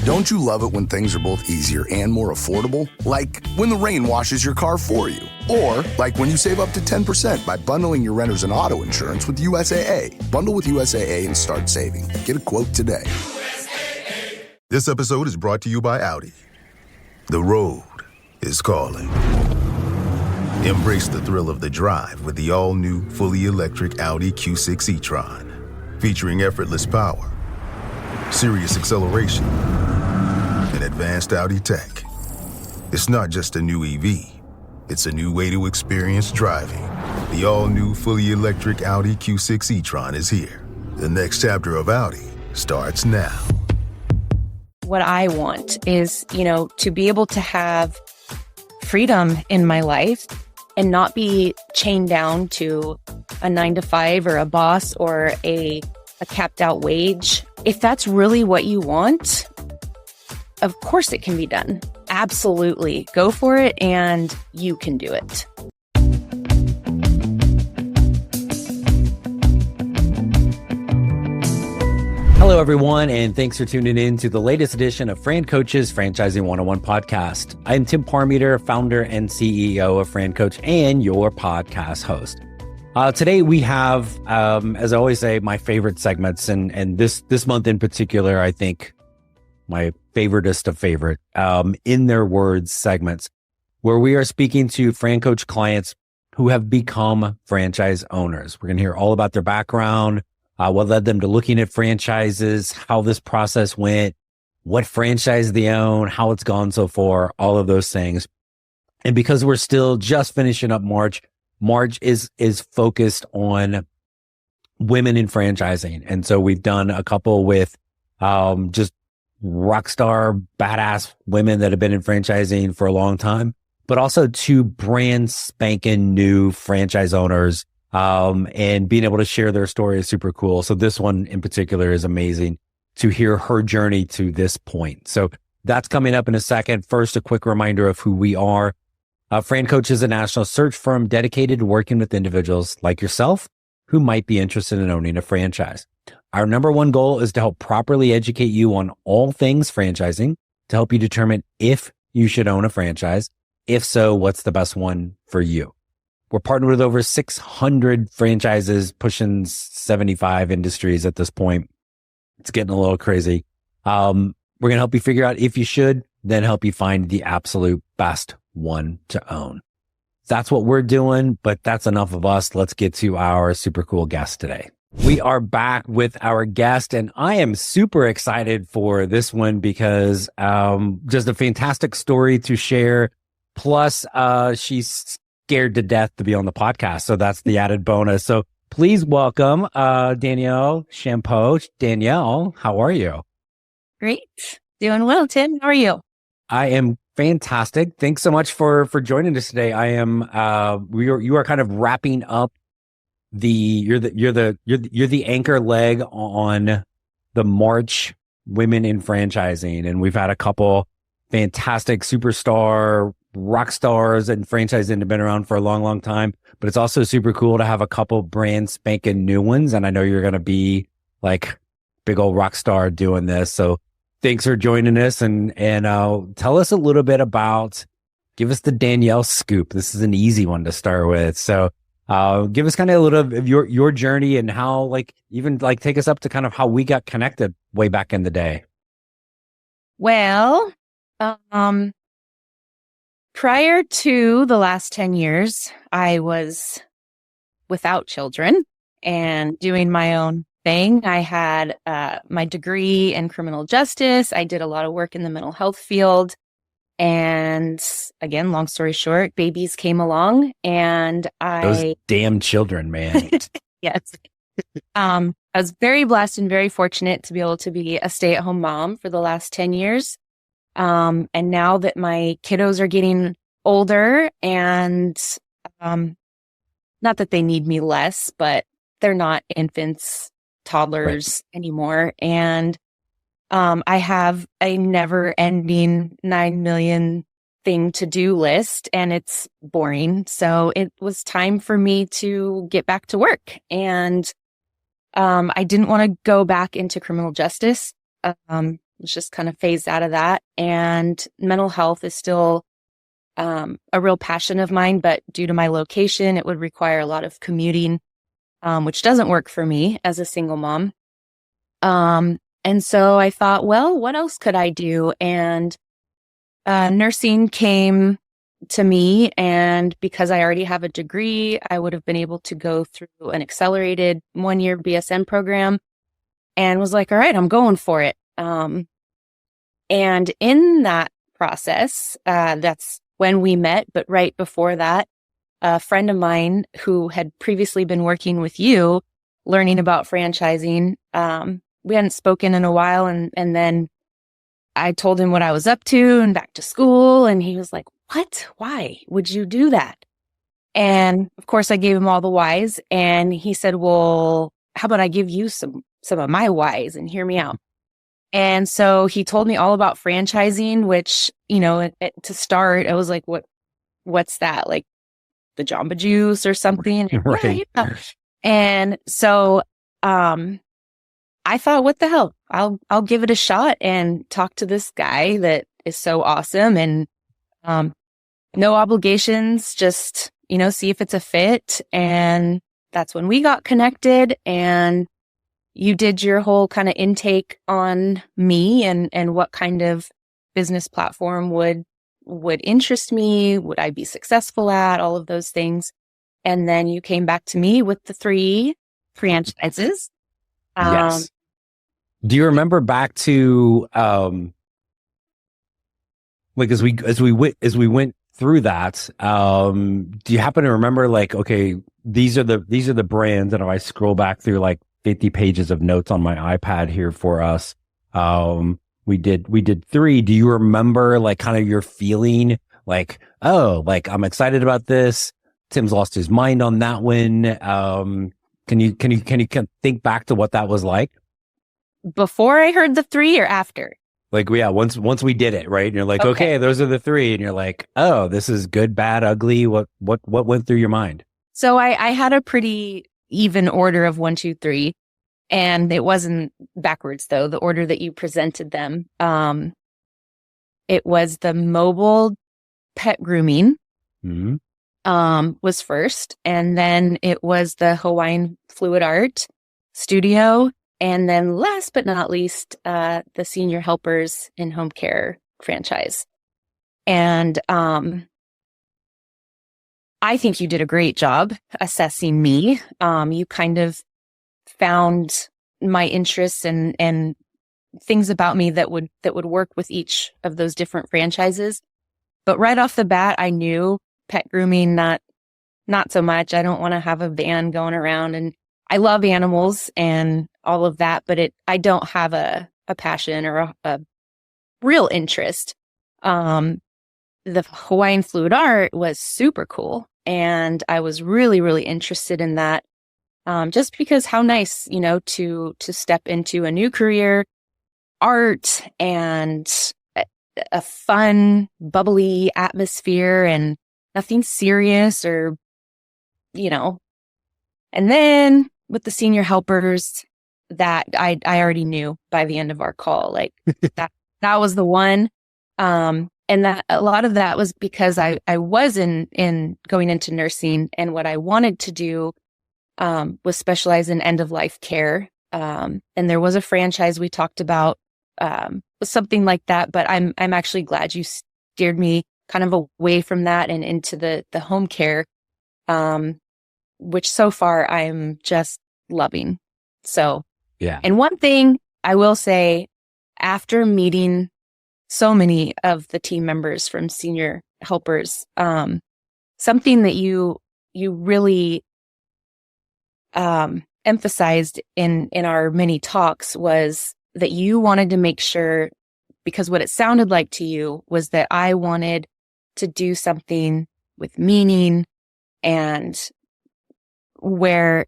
Don't you love it when things are both easier and more affordable? Like when the rain washes your car for you. Or like when you save up to 10% by bundling your renters and auto insurance with USAA. Bundle with USAA and start saving. Get a quote today. This episode is brought to you by Audi. The road is calling. Embrace the thrill of the drive with the all-new, fully electric Audi Q6 e-tron. Featuring effortless power, serious acceleration, and advanced Audi tech. It's not just a new EV. It's a new way to experience driving. The all-new, fully electric Audi Q6 e-tron is here. The next chapter of Audi starts now. What I want is, to be able to have freedom in my life and not be chained down to a 9-to-5 or a boss or a capped out wage. If that's really what you want, of course it can be done. Absolutely. Go for it and you can do it. Hello, everyone, and thanks for tuning in to the latest edition of FranCoach's Franchising 101 podcast. I am Tim Parmeter, founder and CEO of FranCoach and your podcast host. Today we have, as I always say, my favorite segments, and this month in particular, I think my favoritist of favorite, in their words segments, where we are speaking to FranCoach clients who have become franchise owners. We're going to hear all about their background, what led them to looking at franchises, how this process went, what franchise they own, how it's gone so far, all of those things. And because we're still just finishing up March is focused on women in franchising. And so we've done a couple with just rock star, badass women that have been in franchising for a long time, but also two brand spanking new franchise owners. And being able to share their story is super cool. So this one in particular is amazing to hear her journey to this point. So that's coming up in a second. First, a quick reminder of who we are. FranCoach is a national search firm dedicated to working with individuals like yourself who might be interested in owning a franchise. Our number one goal is to help properly educate you on all things franchising to help you determine if you should own a franchise. If so, what's the best one for you? We're partnered with over 600 franchises, pushing 75 industries at this point. It's getting a little crazy. We're going to help you figure out if you should, then help you find the absolute best one to own. That's what we're doing, but that's enough of us. Let's get to our super cool guest today. We are back with our guest, and I am super excited for this one because just a fantastic story to share. Plus, she's scared to death to be on the podcast, so that's the added bonus. So please welcome Danielle Champeau. Danielle, how are you? Great. Doing well, Tim. How are you? I am fantastic. Thanks so much for joining us today. I am you are kind of wrapping up you're the anchor leg on the March Women in Franchising, and we've had a couple fantastic superstar rock stars and franchising that have been around for a long, long time, but it's also super cool to have a couple brand spanking new ones. And I know you're going to be like big old rock star doing this. So thanks for joining us and tell us a little bit give us the Danielle scoop. This is an easy one to start with. So give us kind of a little of your journey and how take us up to kind of how we got connected way back in the day. Well, prior to the last 10 years, I was without children and doing my own thing. I had my degree in criminal justice. I did a lot of work in the mental health field. And again, long story short, babies came along and those damn children, man. Yes. I was very blessed and very fortunate to be able to be a stay-at-home mom for the last 10 years. And now that my kiddos are getting older and, not that they need me less, but they're not infants, toddlers anymore. And, I have a never ending 9 million thing to do list and it's boring. So it was time for me to get back to work. And, I didn't want to go back into criminal justice. was just kind of phased out of that. And mental health is still a real passion of mine, but due to my location, it would require a lot of commuting, which doesn't work for me as a single mom. And so I thought, well, what else could I do? And nursing came to me, and because I already have a degree, I would have been able to go through an accelerated 1-year BSN program, and was like, all right, I'm going for it. And in that process, that's when we met. But right before that, a friend of mine who had previously been working with you, learning about franchising, we hadn't spoken in a while. And then I told him what I was up to and back to school. And he was like, what? Why would you do that? And of course, I gave him all the whys. And he said, well, how about I give you some of my whys and hear me out? And so he told me all about franchising, which, to start, I was like, what's that? Like the Jamba Juice or something? Right. Yeah. And so, I thought, what the hell? I'll give it a shot and talk to this guy that is so awesome, and, no obligations, just, see if it's a fit. And that's when we got connected, and you did your whole kind of intake on me and what kind of business platform would interest me, would I be successful at, all of those things. And then you came back to me with the 3 franchises. Yes. Do you remember back to like as we went through that? Do you happen to remember, like, okay, these are the brands, and if I scroll back through like 50 pages of notes on my iPad here for us, we did 3. Do you remember, like, kind of your feeling, like, oh, like, I'm excited about this, Tim's lost his mind on that one? Can you think back to what that was like? Before I heard the 3 or after? Like, yeah, once we did it, right? And you're like, okay, those are the 3. And you're like, oh, this is good, bad, ugly. What went through your mind? So I had a pretty even order of 1, 2, 3. And it wasn't backwards, though, the order that you presented them. It was the mobile pet grooming, was first. And then it was the Hawaiian fluid art studio. And then last but not least, the senior helpers in home care franchise. And I think you did a great job assessing me. You kind of found my interests and things about me that would work with each of those different franchises. But right off the bat, I knew pet grooming, not so much. I don't want to have a van going around, and I love animals and all of that, but I don't have a passion or a real interest. The Hawaiian fluid art was super cool, and I was really, really interested in that. Just because how nice, to step into a new career, art, and a fun, bubbly atmosphere, and nothing serious or, and then with the senior helpers, that I already knew by the end of our call, like that was the one. And that a lot of that was because I was in going into nursing, and what I wanted to do was specialize in end of life care. And there was a franchise we talked about, something like that, but I'm actually glad you steered me kind of away from that and into the home care, which so far I'm just loving. So, yeah. And one thing I will say, after meeting so many of the team members from senior helpers, something that you really emphasized in our many talks was that you wanted to make sure, because what it sounded like to you was that I wanted to do something with meaning, and where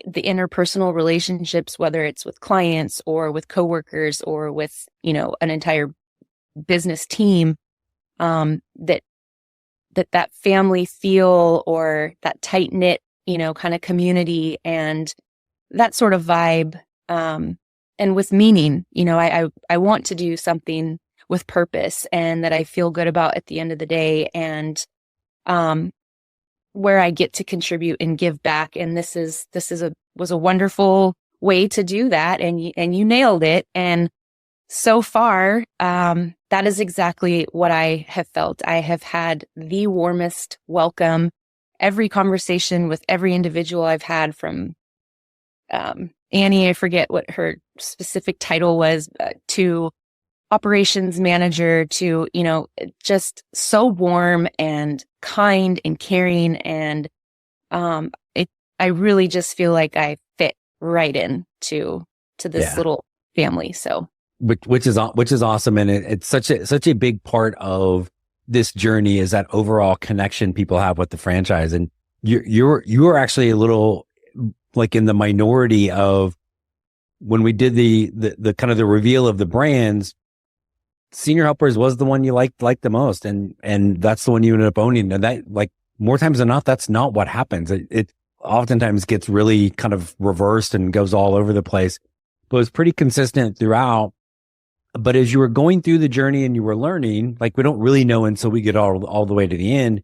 the interpersonal relationships, whether it's with clients or with coworkers or with, an entire business team, that family feel, or that tight knit, kind of community and that sort of vibe. And with meaning. I want to do something with purpose and that I feel good about at the end of the day, and where I get to contribute and give back. And this was a wonderful way to do that. And you nailed it. And so far, that is exactly what I have felt. I have had the warmest welcome. Every conversation with every individual I've had, from Annie, I forget what her specific title was, to operations manager, to, just so warm and kind and caring. And I really just feel like I fit right in to this little family. So, which is awesome. And it's such a big part of this journey, is that overall connection people have with the franchise. And you're actually a little like in the minority of when we did the kind of the reveal of the brands. Senior Helpers was the one you liked the most, and that's the one you ended up owning. And that, like, more times than not, that's not what happens. It oftentimes gets really kind of reversed and goes all over the place, but it was pretty consistent throughout. But as you were going through the journey and you were learning, like, we don't really know until we get all the way to the end.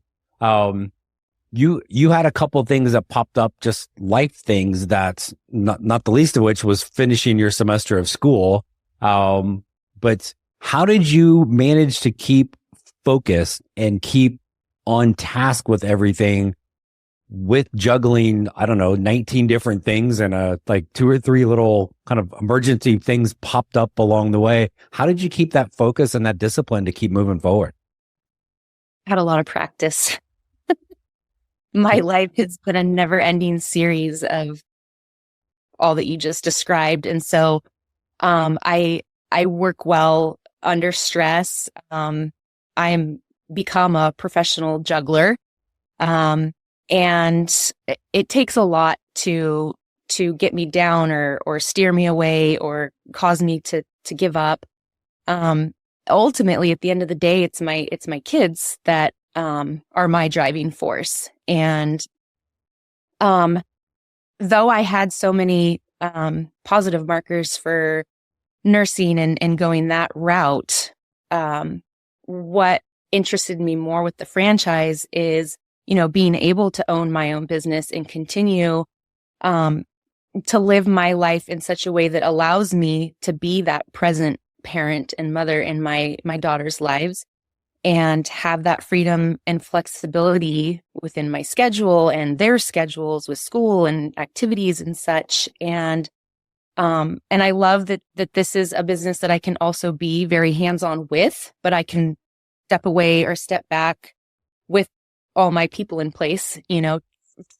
You had a couple things that popped up, just life things, that's not the least of which was finishing your semester of school. But how did you manage to keep focused and keep on task with everything, with juggling, 19 different things, and like 2 or 3 little kind of emergency things popped up along the way? How did you keep that focus and that discipline to keep moving forward? I had a lot of practice. My life has been a never-ending series of all that you just described. And so I work well under stress. I am become a professional juggler. And it takes a lot to get me down or steer me away or cause me to give up. Ultimately, at the end of the day, it's my kids that are my driving force. And though I had so many positive markers for nursing and going that route, what interested me more with the franchise is, being able to own my own business and continue to live my life in such a way that allows me to be that present parent and mother in my daughter's lives, and have that freedom and flexibility within my schedule and their schedules with school and activities and such. And I love that this is a business that I can also be very hands-on with, but I can step away or step back with all my people in place,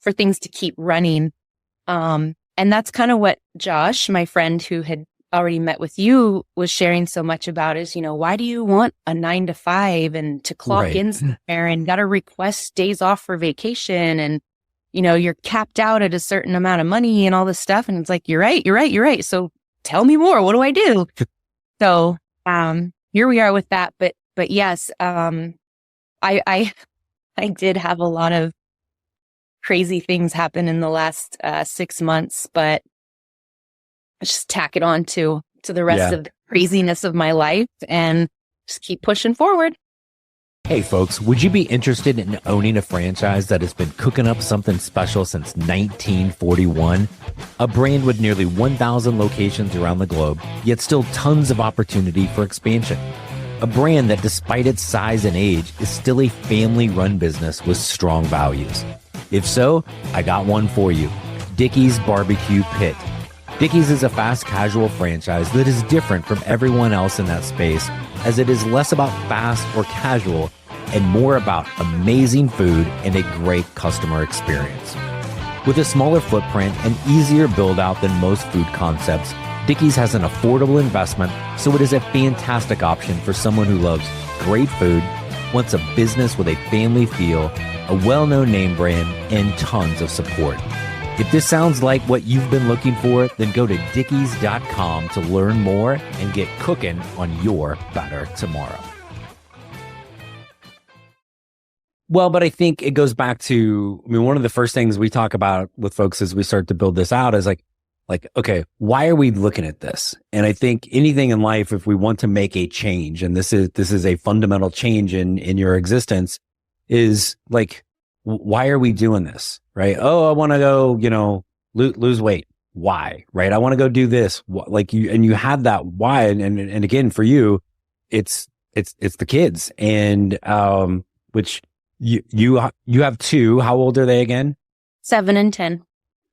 for things to keep running. And that's kind of what Josh, my friend who had already met with you, was sharing so much about, is, why do you want a 9 to 5 and to clock in somewhere and got to request days off for vacation, and you're capped out at a certain amount of money and all this stuff. And it's like, you're right. So tell me more. What do I do? So, here we are with that. But yes, I did have a lot of crazy things happen in the last 6 months, but I just tack it on to the rest of the craziness of my life and just keep pushing forward. Hey folks, would you be interested in owning a franchise that has been cooking up something special since 1941? A brand with nearly 1,000 locations around the globe, yet still tons of opportunity for expansion. A brand that, despite its size and age, is still a family-run business with strong values. If so, I got one for you. Dickey's Barbecue Pit. Dickey's is a fast casual franchise that is different from everyone else in that space, as it is less about fast or casual and more about amazing food and a great customer experience. With a smaller footprint and easier build out than most food concepts, Dickey's has an affordable investment, so it is a fantastic option for someone who loves great food, wants a business with a family feel, a well-known name brand, and tons of support. If this sounds like what you've been looking for, then go to dickeys.com to learn more and get cooking on your better tomorrow. Well, but I think it goes back to, one of the first things we talk about with folks as we start to build this out is like, like, okay, why are we looking at this? And I think anything in life, if we want to make a change, and this is a fundamental change in your existence, is like, why are we doing this? Right? Oh, I want to go, lose weight. Why? Right? I want to go do this. Like you have that why. And again, for you, it's the kids. And, which you have two. How old are they again? 7 and 10.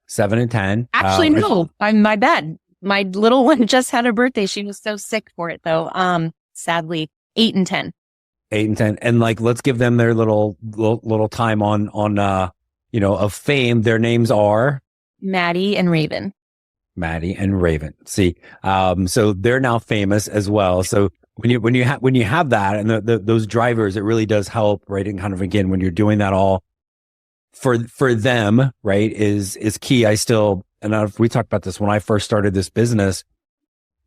7 and 10. Actually, no, my bad. My little one just had a birthday. She was so sick for it though. Sadly, 8 and 10. 8 and 10. And like, let's give them their little time on, of fame. Their names are Maddie and Raven. Maddie and Raven. See, so they're now famous as well. So when you have that and those drivers, it really does help, right? And kind of, again, when you're doing that all for them, right, is key. We talked about this when I first started this business.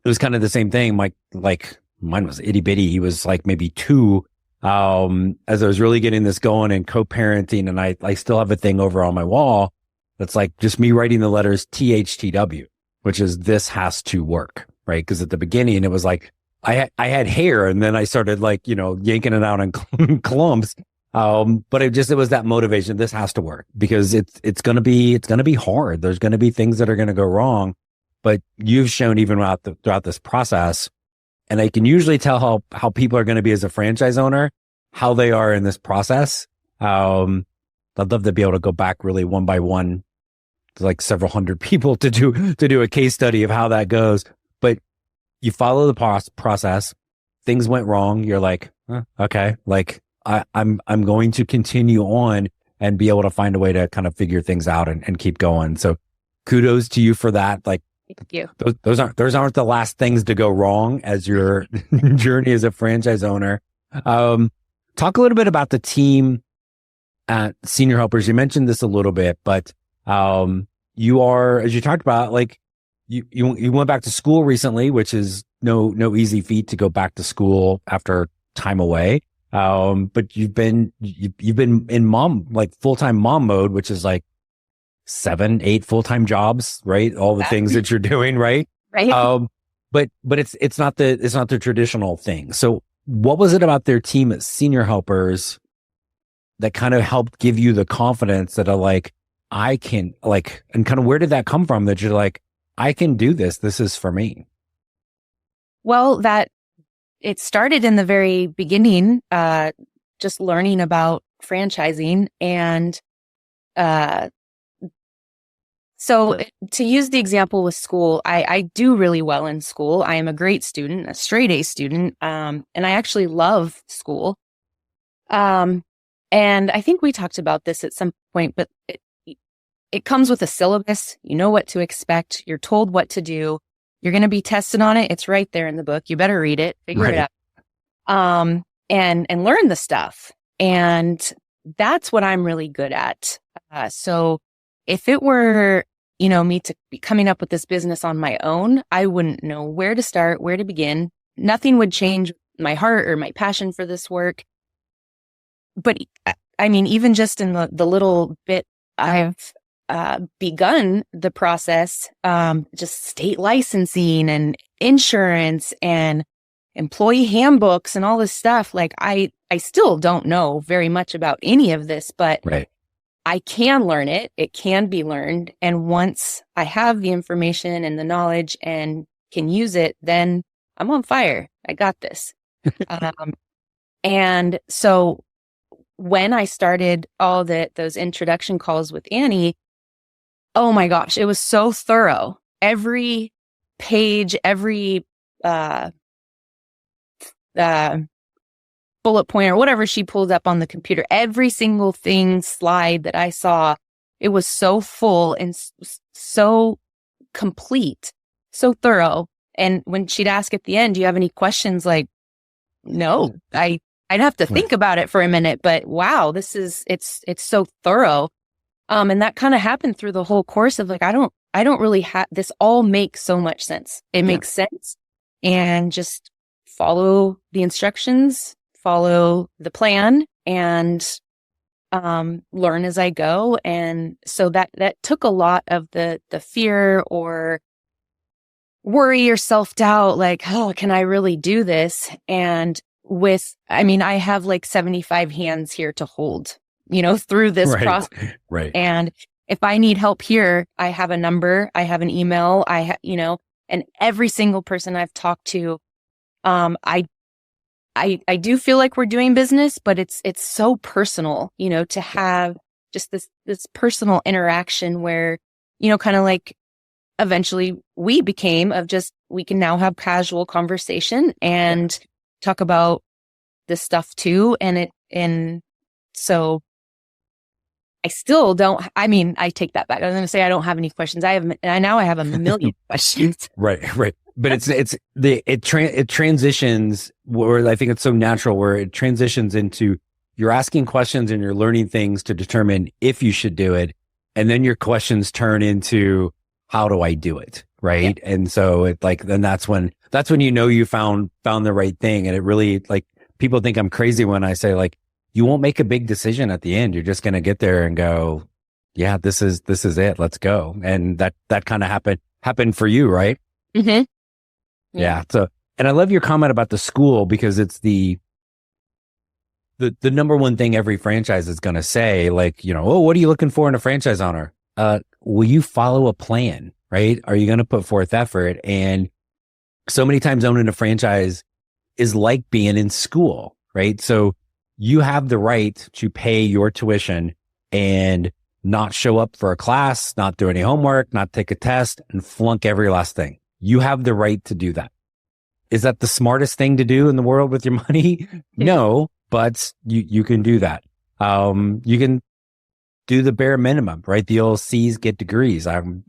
It was kind of the same thing. Like mine was itty bitty. He was like maybe 2. As I was really getting this going and co-parenting, and I still have a thing over on my wall that's like just me writing the letters THTW, which is this has to work, right? Because at the beginning it was like I had hair, and then I started like yanking it out in clumps. But it was that motivation. This has to work because it's gonna be hard. There's gonna be things that are gonna go wrong, but you've shown even throughout this process. And I can usually tell how people are going to be as a franchise owner, how they are in this process. I'd love to be able to go back really one by one, to like several hundred people to do a case study of how that goes. But you follow the process. Things went wrong. You're like, okay, like I'm going to continue on and be able to find a way to kind of figure things out and keep going. So kudos to you for that. Like, thank you. Those aren't the last things to go wrong as your journey as a franchise owner. Talk a little bit about the team at Senior Helpers. You mentioned this a little bit, but you are, as you talked about, like you went back to school recently, which is no easy feat to go back to school after time away. But you've been in full-time mom mode, which is like 7, 8 full-time jobs, right? All the things that you're doing, right? Right. But it's not the traditional thing. So what was it about their team at Senior Helpers that kind of helped give you the confidence that I can and kind of where did that come from that you're like, I can do this. This is for me. Well, it started in the very beginning, just learning about franchising and, so to use the example with school, I do really well in school. I am a great student, a straight A student. And I actually love school. And I think we talked about this at some point, but it comes with a syllabus. You know what to expect. You're told what to do. You're going to be tested on it. It's right there in the book. You better read it, figure it out, and learn the stuff. And that's what I'm really good at. So if it were, me to be coming up with this business on my own, I wouldn't know where to start, where to begin. Nothing would change my heart or my passion for this work. But I mean, even just in the little bit I've begun the process, just state licensing and insurance and employee handbooks and all this stuff. Like I still don't know very much about any of this, but right. I can learn it. It can be learned. And once I have the information and the knowledge and can use it, then I'm on fire. I got this. And so when I started all those introduction calls with Annie, oh my gosh, it was so thorough. Every page, every bullet point or whatever she pulled up on the computer, every single slide that I saw, it was so full and so complete, so thorough. And when she'd ask at the end, do you have any questions? Like, no, I'd have to think about it for a minute, but wow, it's so thorough. And that kind of happened through the whole course of like, I don't really have, this all makes so much sense. It makes sense. And just follow the instructions, follow the plan, and learn as I go. And so that took a lot of the fear or worry or self-doubt, like, oh, can I really do this? And I have like 75 hands here to hold, through this process. Right. And if I need help here, I have a number, I have an email, and every single person I've talked to, I do feel like we're doing business, but it's so personal, to have just this personal interaction where, kind of like eventually we became of just, we can now have casual conversation and talk about this stuff too. And so I still don't, I take that back. I was going to say, I don't have any questions. I have a million questions. Right. But it transitions where I think it's so natural, where it transitions into you're asking questions and you're learning things to determine if you should do it. And then your questions turn into, how do I do it? Right. Yeah. And so then that's when you found the right thing. And it really, like, people think I'm crazy when I say, like, you won't make a big decision at the end. You're just going to get there and go, yeah, this is it. Let's go. And that kind of happened for you, right? Mm-hmm. Yeah. So, and I love your comment about the school, because it's the number one thing every franchise is going to say, like, oh, what are you looking for in a franchise owner? Will you follow a plan, right? Are you going to put forth effort? And so many times owning a franchise is like being in school, right? So you have the right to pay your tuition and not show up for a class, not do any homework, not take a test, and flunk every last thing. You have the right to do that. Is that the smartest thing to do in the world with your money? No, but you can do that. You can do the bare minimum, right? The old C's get degrees. I'll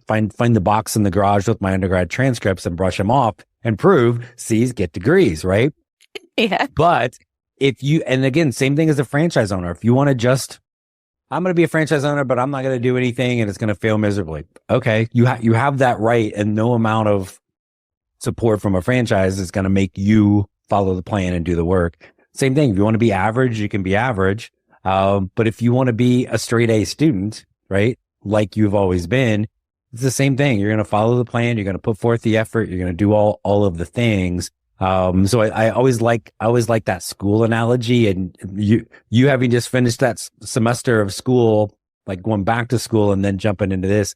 find the box in the garage with my undergrad transcripts and brush them off and prove C's get degrees, right? Yeah. But and again, same thing as a franchise owner. If you want to just, I'm going to be a franchise owner, but I'm not going to do anything and it's going to fail miserably. Okay. You have that right, and no amount of support from a franchise is going to make you follow the plan and do the work. Same thing. If you want to be average, you can be average. But if you want to be a straight A student, right, like you've always been, it's the same thing. You're going to follow the plan. You're going to put forth the effort. You're going to do all of the things. So I always like that school analogy, and you having just finished that semester of school, like going back to school and then jumping into this,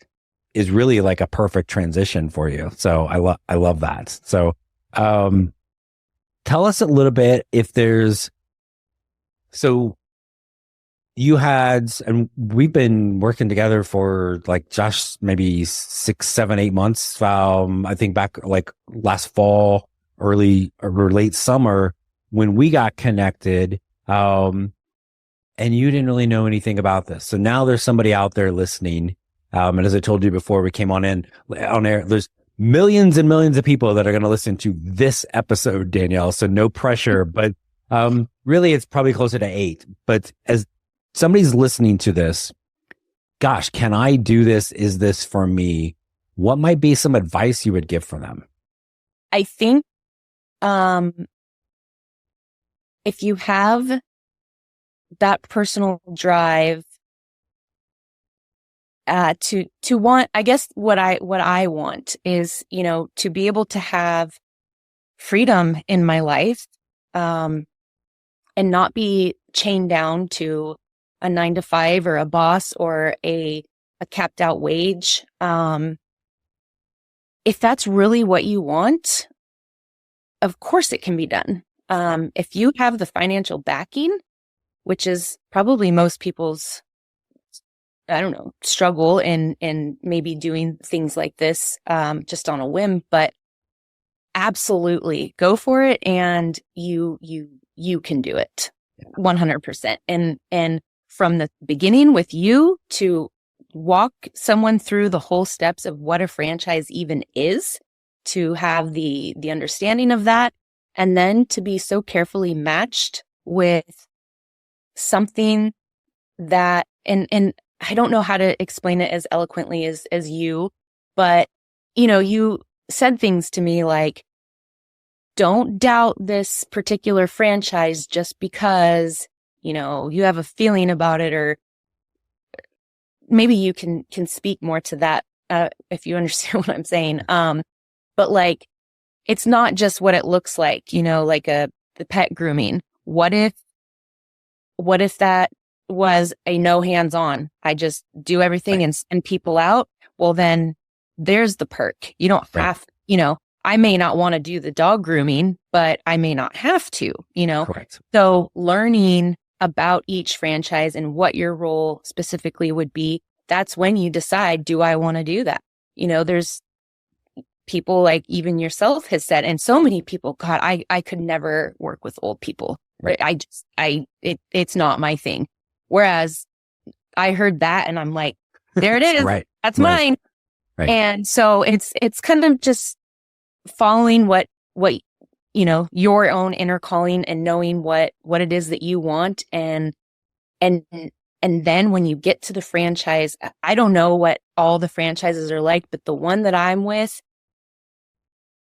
is really like a perfect transition for you. So I love that. So, tell us a little bit so you had, and we've been working together for like, Josh, maybe 6, 7, 8 months. I think back like last fall, early or late summer, when we got connected, and you didn't really know anything about this. So now there's somebody out there listening. And as I told you before we came on air, there's millions and millions of people that are going to listen to this episode, Danielle. So no pressure, but really it's probably closer to 8. But as somebody's listening to this, gosh, can I do this? Is this for me? What might be some advice you would give for them? I think if you have that personal drive to want, I guess what I want is, to be able to have freedom in my life, and not be chained down to a 9-to-5 or a boss or a capped out wage. If that's really what you want, of course it can be done. If you have the financial backing, which is probably most people's, struggle in maybe doing things like this, just on a whim, but absolutely go for it. And you can do it 100%. And from the beginning with you to walk someone through the whole steps of what a franchise even is, to have the understanding of that, and then to be so carefully matched with something that, and I don't know how to explain it as eloquently as you, but you said things to me like, don't doubt this particular franchise just because you have a feeling about it, or maybe you can speak more to that, if you understand what I'm saying. But like, it's not just what it looks like, like the pet grooming. What if that was a no hands on? I just do everything and send people out. Well, then there's the perk. You don't have, I may not want to do the dog grooming, but I may not have to, Correct. So learning about each franchise and what your role specifically would be, that's when you decide, do I want to do that? There's people like even yourself has said, and so many people, God, I could never work with old people. Right. It's not my thing. Whereas I heard that and I'm like, there it is. Right. That's mine. Right. And so it's kind of just following what your own inner calling and knowing what it is that you want. And then when you get to the franchise, I don't know what all the franchises are like, but the one that I'm with,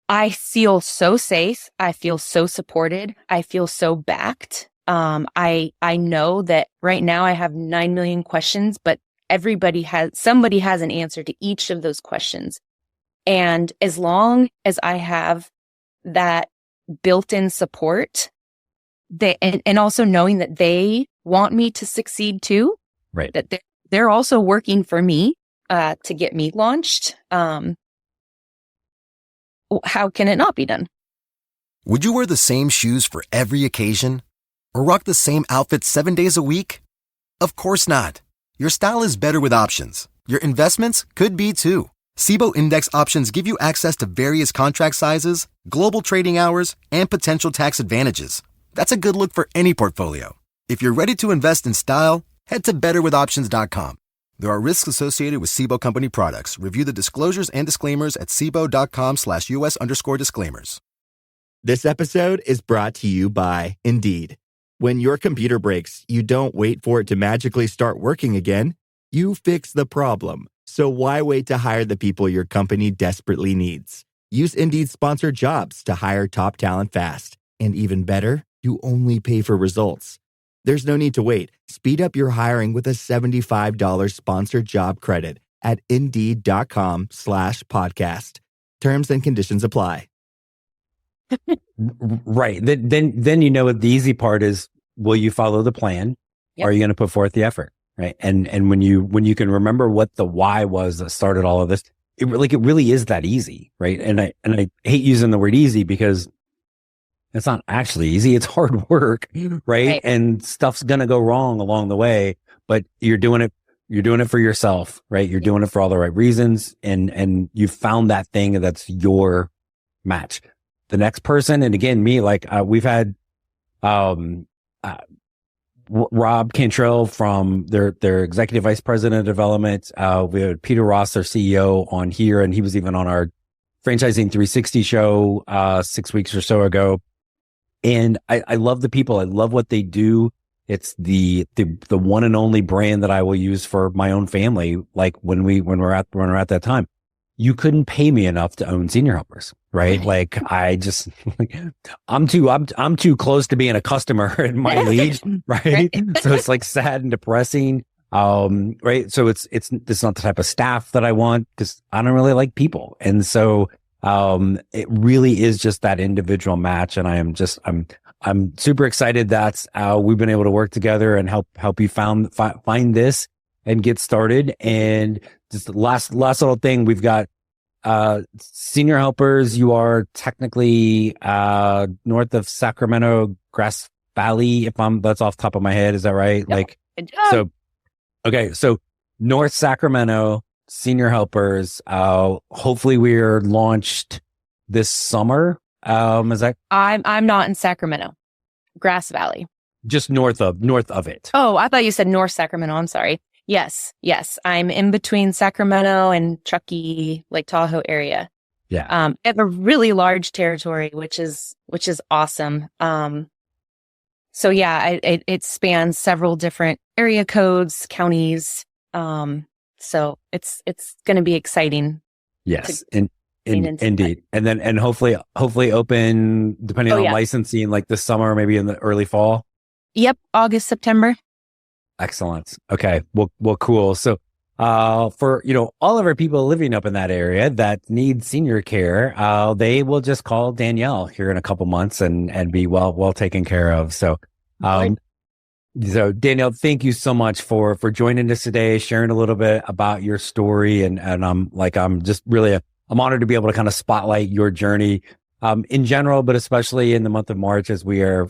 I feel so safe. I feel so supported. I feel so backed. I know that right now I have 9 million questions, but somebody has an answer to each of those questions. And as long as I have that built-in support, and also knowing that they want me to succeed too, right? That they're also working for me to get me launched. How can it not be done? Would you wear the same shoes for every occasion? Or rock the same outfit 7 days a week? Of course not. Your style is better with options. Your investments could be too. Cboe Index options give you access to various contract sizes, global trading hours, and potential tax advantages. That's a good look for any portfolio. If you're ready to invest in style, head to betterwithoptions.com. There are risks associated with Cboe Company products. Review the disclosures and disclaimers at cboe.com/US_disclaimers. This episode is brought to you by Indeed. When your computer breaks, you don't wait for it to magically start working again. You fix the problem. So why wait to hire the people your company desperately needs? Use Indeed's sponsored jobs to hire top talent fast. And even better, you only pay for results. There's no need to wait. Speed up your hiring with a $75 sponsored job credit at Indeed.com/podcast. Terms and conditions apply. Right. Then the easy part is, will you follow the plan? Yep. Or are you going to put forth the effort? Right. And when you can remember what the why was that started all of this, it really is that easy. Right. And I hate using the word easy because it's not actually easy. It's hard work. Right. And stuff's going to go wrong along the way, but you're doing it for yourself. Right. You're doing it for all the right reasons. And you found that thing that's your match. The next person, and again, me, we've had Rob Cantrell from their executive vice president of development. We had Peter Ross, their CEO, on here, and he was even on our Franchising 360 show 6 weeks or so ago. And I love the people. I love what they do. It's the one and only brand that I will use for my own family. Like when we're at that time, you couldn't pay me enough to own Senior Helpers, right? Like I'm too close to being a customer in my lead, right? So it's like sad and depressing. Right. So it's not the type of staff that I want because I don't really like people. And so, it really is just that individual match. And I'm super excited that, we've been able to work together and help you find this and get started. And just the last little thing, we've got, Senior Helpers. You are technically, north of Sacramento, Grass Valley. That's off the top of my head. Is that right? Yep. So North Sacramento, Senior Helpers. Hopefully we're launched this summer. Is that? I'm not in Sacramento, Grass Valley. Just north of it. Oh, I thought you said North Sacramento. I'm sorry. Yes. I'm in between Sacramento and Truckee, Lake Tahoe area. Yeah. I have a really large territory, which is awesome. So yeah, it spans several different area codes, counties. So it's going to be exciting. Yes. Indeed. And hopefully open, depending on licensing, like this summer, maybe in the early fall. Yep. August, September. Excellent. Okay. Well, cool. So, for, all of our people living up in that area that need senior care, they will just call Danielle here in a couple months and be well taken care of. So, so Danielle, thank you so much for joining us today, sharing a little bit about your story. And I'm just really, I'm honored to be able to kind of spotlight your journey, in general, but especially in the month of March as we are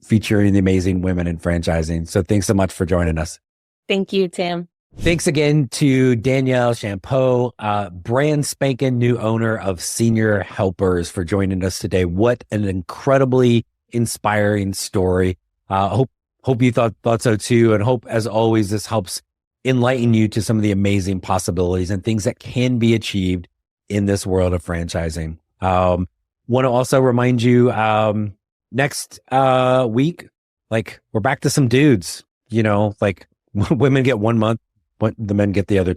featuring the amazing women in franchising. So thanks so much for joining us. Thank you, Tim. Thanks again to Danielle Champeau, brand spanking new owner of Senior Helpers, for joining us today. What an incredibly inspiring story. Hope you thought so too. And hope, as always, this helps enlighten you to some of the amazing possibilities and things that can be achieved in this world of franchising. Want to also remind you, next week, we're back to some dudes, women get 1 month, but the men get the other.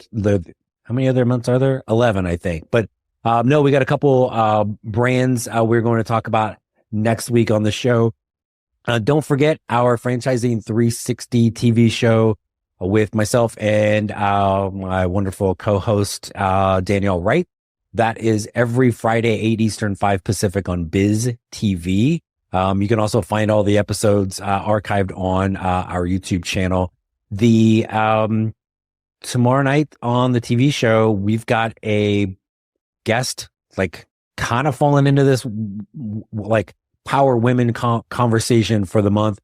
How many other months are there? 11, I think. But no, we got a couple brands we're going to talk about next week on the show. Don't forget our Franchising 360 TV show with myself and my wonderful co-host, Danielle Wright. That is every Friday, 8 Eastern, 5 Pacific on Biz TV. You can also find all the episodes archived on our YouTube channel. The tomorrow night on the TV show, we've got a guest, kind of falling into this power women conversation for the month.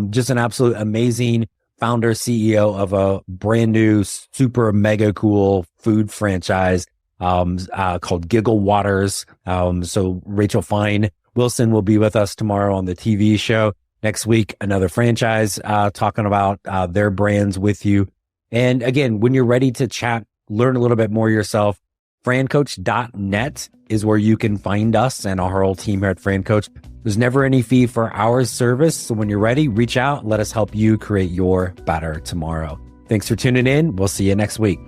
Just an absolute amazing founder, CEO of a brand new, super mega cool food franchise called Giggle Waters. So Rachel Fine Wilson will be with us tomorrow on the TV show. Next week, another franchise talking about their brands with you. And again, when you're ready to chat, learn a little bit more yourself, FranCoach.net is where you can find us and our whole team here at FranCoach. There's never any fee for our service. So when you're ready, reach out. Let us help you create your better tomorrow. Thanks for tuning in. We'll see you next week.